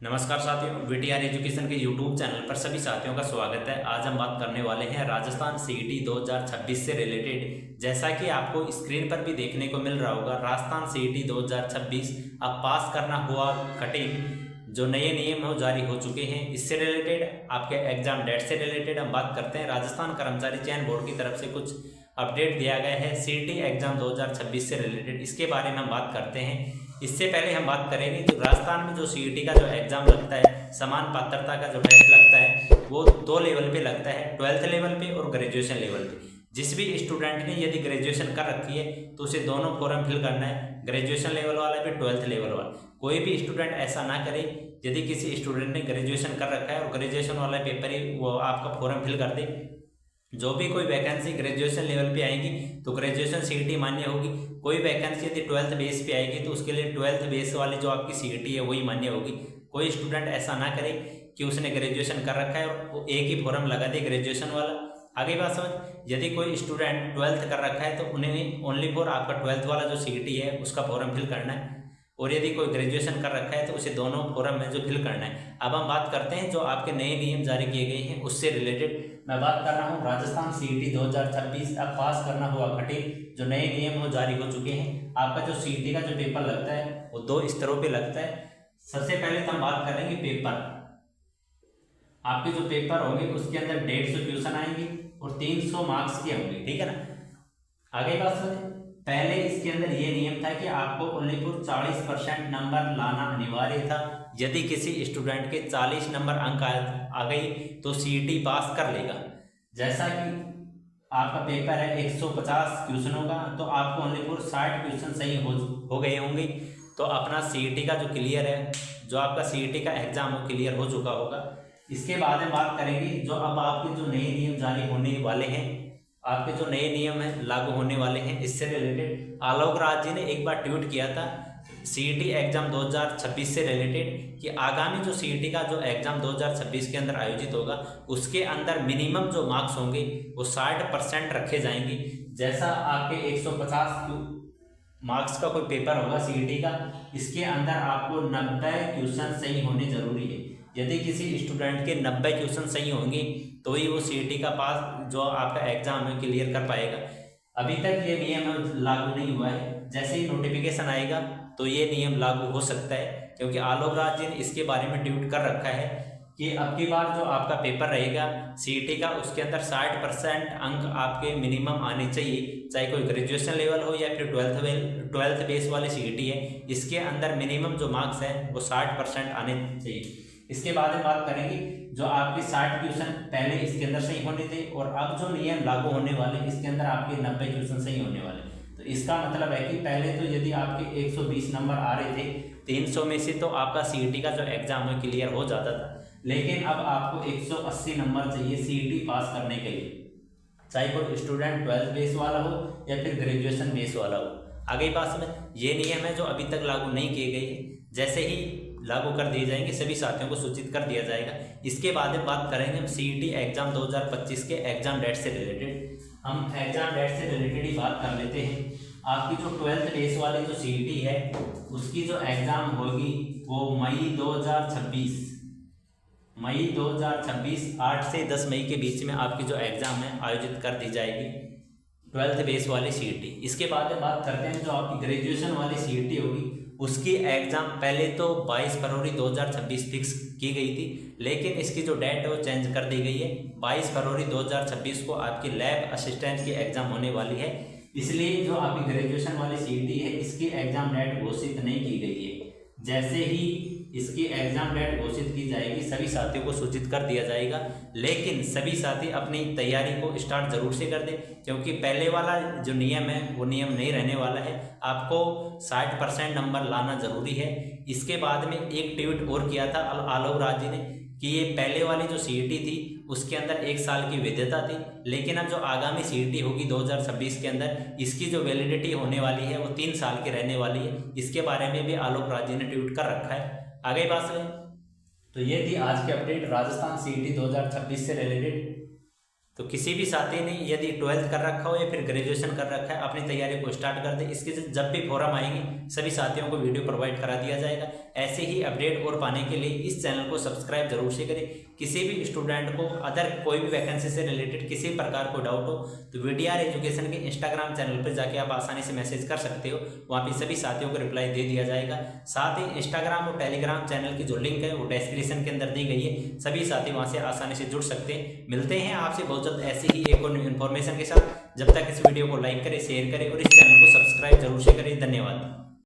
नमस्कार साथियों, VTR education के यूट्यूब चैनल पर सभी साथियों का स्वागत है। आज हम बात करने वाले हैं राजस्थान सीईटी 2026 से रिलेटेड। जैसा कि आपको स्क्रीन पर भी देखने को मिल रहा होगा, राजस्थान सीईटी 2026 अब पास करना हुआ कठिन। जो नए नियम हो जारी हो चुके हैं, इससे रिलेटेड आपके एग्जाम डेट से रिलेटेड हम बात करते हैं। राजस्थान कर्मचारी चयन बोर्ड की तरफ से कुछ अपडेट दिया गया है सीईटी एग्जाम 2026 से रिलेटेड, इसके बारे में हम बात करते हैं। इससे पहले हम बात करेंगे जो राजस्थान में जो सीईटी का जो एग्जाम लगता है, समान पात्रता का जो टेस्ट लगता है, वो दो लेवल पे लगता है, 12th लेवल पे और ग्रेजुएशन लेवल पे। जिस भी स्टूडेंट ने यदि ग्रेजुएशन कर रखी है तो उसे दोनों फॉर्म फिल करना है, ग्रेजुएशन लेवल वाला भी 12th लेवल वाला। कोई भी स्टूडेंट ऐसा ना करे, यदि किसी स्टूडेंट ने ग्रेजुएशन कर रखा है और ग्रेजुएशन वाला पेपर ही वो आपका फॉर्म फिल कर दे, जो भी कोई वैकेंसी ग्रेजुएशन लेवल पे आएगी तो ग्रेजुएशन सीईटी मान्य होगी। कोई वैकेंसी यदि 12th बेस पे आएगी तो उसके लिए 12th बेस वाली जो आपकी सीईटी है वही मान्य होगी। कोई स्टूडेंट ऐसा ना करे कि उसने ग्रेजुएशन कर रखा है और वो एक ही फॉर्म लगा दे ग्रेजुएशन वाला। आगे बात समझ, यदि कोई स्टूडेंट 12th कर रखा है तो उन्हें ओनली फॉर आपका 12th वाला जो सीईटी है उसका फॉर्म फिल करना है, और यदि कोई ग्रेजुएशन कर रखा है तो उसे दोनों फॉर्म में जो फिल करना है। अब हम बात करते हैं जो आपके नए नियम जारी किए गए हैं उससे रिलेटेड। मैं बात कर रहा हूँ राजस्थान सीईटी 2026 अब पास करना हुआ कठिन। जो नए नियम हो जारी हो चुके हैं, आपका जो सीईटी का जो पेपर लगता है वो 2 स्तरों पे लगता है। सबसे पहले तो हम बात करेंगे पेपर। आपके जो पेपर होंगे उसके अंदर 150 क्वेश्चन आएंगे और 300 मार्क्स के होंगे, ठीक है ना। आगे बात समझे, पहले इसके अंदर ये नियम था कि आपको ओनली फॉर 40% नंबर लाना अनिवार्य था। यदि किसी स्टूडेंट के 40 नंबर अंक आ गई तो सीईटी पास कर लेगा। जैसा कि आपका पेपर है 150 क्वेश्चनों का, तो आपको ओनली फॉर 60 क्वेश्चन सही हो गए होंगे तो अपना सीईटी का जो क्लियर है, जो आपका सीईटी का एग्जाम हो क्लियर हो चुका होगा। इसके बाद में बात करेंगे जो अब आपके जो नए नियम जारी होने वाले हैं, आपके जो नए नियम है लागू होने वाले हैं, इससे रिलेटेड आलोक राज जी ने एक बार ट्वीट किया था सीईटी एग्जाम 2026 से रिलेटेड कि आगामी जो सीईटी का जो एग्जाम 2026 के अंदर आयोजित होगा उसके अंदर मिनिमम जो मार्क्स होंगे वो 60% रखे जाएंगे। जैसा आपके 150 मार्क्स का कोई पेपर होगा सीईटी का, इसके अंदर आपको 90 क्वेश्चन सही होने जरूरी है। यदि किसी स्टूडेंट के 90 क्वेश्चन सही होंगे तो ही वो सीईटी का पास जो आपका एग्जाम है क्लियर कर पाएगा। अभी तक ये नियम लागू नहीं हुआ है, जैसे ही नोटिफिकेशन आएगा तो ये नियम लागू हो सकता है, क्योंकि आलोक राज जी ने इसके बारे में ट्वीट कर रखा है कि अब की बार जो आपका पेपर रहेगा सीईटी का उसके अंदर 60% अंक आपके मिनिमम आने चाहिए। चाहे कोई ग्रेजुएशन लेवल हो या फिर 12th बेस वाली सीईटी है, इसके अंदर मिनिमम जो मार्क्स है वो 60% आने चाहिए। इसके बाद में बात करेंगे जो आपके 60 क्वेश्चन पहले इसके अंदर सही होने थे और अब जो नियम लागू होने वाले इसके अंदर आपके 90 क्वेश्चन सही होने वाले। तो इसका मतलब है कि पहले तो यदि आपके 120 नंबर आ रहे थे 300 में से, तो आपका सीईटी का जो एग्जाम है क्लियर हो जाता था। लेकिन अब आपको 180 नंबर चाहिए सीईटी पास करने के लिए, चाहे कोई स्टूडेंट 12th बेस वाला हो या फिर ग्रेजुएशन बेस वाला हो। आगे बात में ये नियम है जो अभी तक लागू नहीं किए गए, जैसे ही लागू कर दिए जाएंगे सभी साथियों को सूचित कर दिया जाएगा। इसके बाद में बात करेंगे हम सीईटी एग्जाम 2025 के एग्जाम डेट से रिलेटेड। हम एग्जाम डेट से रिलेटेड ही बात कर लेते हैं। आपकी जो 12th बेस वाली जो सीईटी है उसकी जो एग्जाम होगी वो मई 2026 8 से 10 मई के बीच में आपकी जो एग्जाम है आयोजित कर दी जाएगी, 12th बेस वाली सीईटी। इसके बाद में बात करते हैं जो आपकी ग्रेजुएशन वाली सीईटी होगी उसकी एग्जाम पहले तो 22 फरवरी 2026 फिक्स की गई थी, लेकिन इसकी जो डेट है वो चेंज कर दी गई है। 22 फरवरी 2026 को आपकी लैब असिस्टेंट की एग्जाम होने वाली है, इसलिए जो आपकी ग्रेजुएशन वाली सीईटी है इसकी एग्जाम डेट घोषित नहीं की गई है। जैसे ही इसकी एग्जाम डेट घोषित की जाएगी सभी साथियों को सूचित कर दिया जाएगा, लेकिन सभी साथी अपनी तैयारी को स्टार्ट जरूर से कर दें, क्योंकि पहले वाला जो नियम है वो नियम नहीं रहने वाला है। आपको 60% नंबर लाना जरूरी है। इसके बाद में एक ट्वीट और किया था आलोक राज जी ने कि ये पहले वाली जो सीईटी थी उसके अंदर 1 साल की वैधता थी, लेकिन अब जो आगामी सीईटी होगी 2026 के अंदर इसकी जो वैलिडिटी होने वाली है वो 3 साल की रहने वाली है। इसके बारे में भी आलोक राज जी ने ट्वीट कर रखा है। आगे बात करें तो ये थी आज की अपडेट राजस्थान सीईटी 2026 से रिलेटेड। तो किसी भी साथी ने यदि 12th कर रखा हो या फिर ग्रेजुएशन कर रखा है, अपनी तैयारी को स्टार्ट कर दे। इसके जब भी फॉरम आएंगे सभी साथियों को वीडियो प्रोवाइड करा दिया जाएगा। ऐसे ही अपडेट और पाने के लिए इस चैनल को सब्सक्राइब जरूर से करें। किसी भी स्टूडेंट को अदर कोई भी वैकेंसी से रिलेटेड किसी प्रकार को डाउट हो तो वीडीआर एजुकेशन के इंस्टाग्राम चैनल पर जाके आप आसानी से मैसेज कर सकते हो, वहाँ पे सभी साथियों को रिप्लाई दे दिया जाएगा। साथ ही इंस्टाग्राम और टेलीग्राम चैनल की जो लिंक है वो डिस्क्रिप्शन के अंदर दी गई है, सभी साथी वहाँ से आसानी से जुड़ सकते हैं। मिलते हैं आपसे बहुत जल्द ऐसी ही एक और इन्फॉर्मेशन के साथ। जब तक इस वीडियो को लाइक करें, शेयर करें और इस चैनल को सब्सक्राइब जरूर से करें। धन्यवाद।